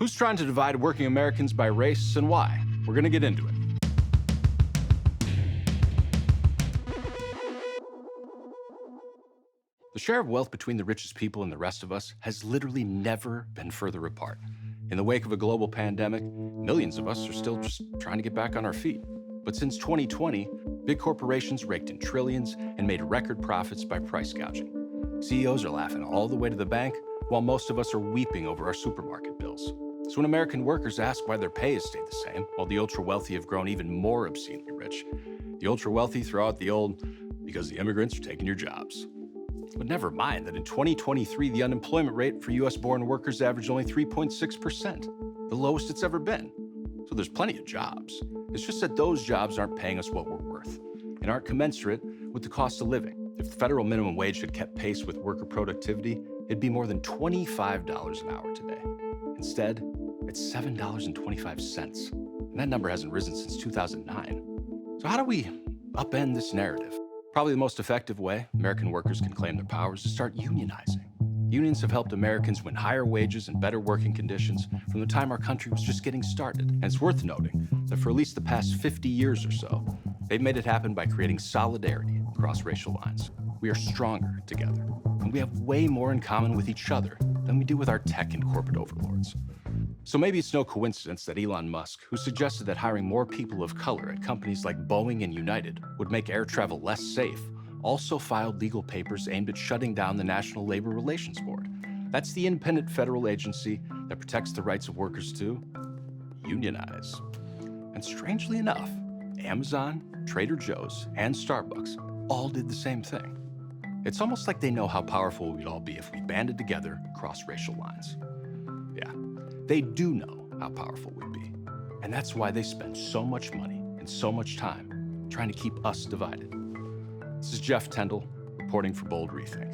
Who's trying to divide working Americans by race and why? We're going to get into it. The share of wealth between the richest people and the rest of us has literally never been further apart. In the wake of a global pandemic, millions of us are still just trying to get back on our feet. But since 2020, big corporations raked in trillions and made record profits by price gouging. CEOs are laughing all the way to the bank, while most of us are weeping over our supermarket bills. So when American workers ask why their pay has stayed the same, while the ultra-wealthy have grown even more obscenely rich, the ultra-wealthy throw out the old, because the immigrants are taking your jobs. But never mind that in 2023, the unemployment rate for US-born workers averaged only 3.6%, the lowest it's ever been. So there's plenty of jobs. It's just that those jobs aren't paying us what we're worth and aren't commensurate with the cost of living. If the federal minimum wage had kept pace with worker productivity, it'd be more than $25 an hour today. Instead, it's $7.25, and that number hasn't risen since 2009. So how do we upend this narrative? Probably the most effective way American workers can claim their power is to start unionizing. Unions have helped Americans win higher wages and better working conditions from the time our country was just getting started. And it's worth noting that for at least the past 50 years or so, they've made it happen by creating solidarity across racial lines. We are stronger together, and we have way more in common with each other than we do with our tech and corporate overlords. So maybe it's no coincidence that Elon Musk, who suggested that hiring more people of color at companies like Boeing and United would make air travel less safe, also filed legal papers aimed at shutting down the National Labor Relations Board. That's the independent federal agency that protects the rights of workers to unionize. And strangely enough, Amazon, Trader Joe's, and Starbucks all did the same thing. It's almost like they know how powerful we'd all be if we banded together across racial lines. Yeah, they do know how powerful we'd be. And that's why they spend so much money and so much time trying to keep us divided. This is Jeff Tendall, reporting for Bold ReThink.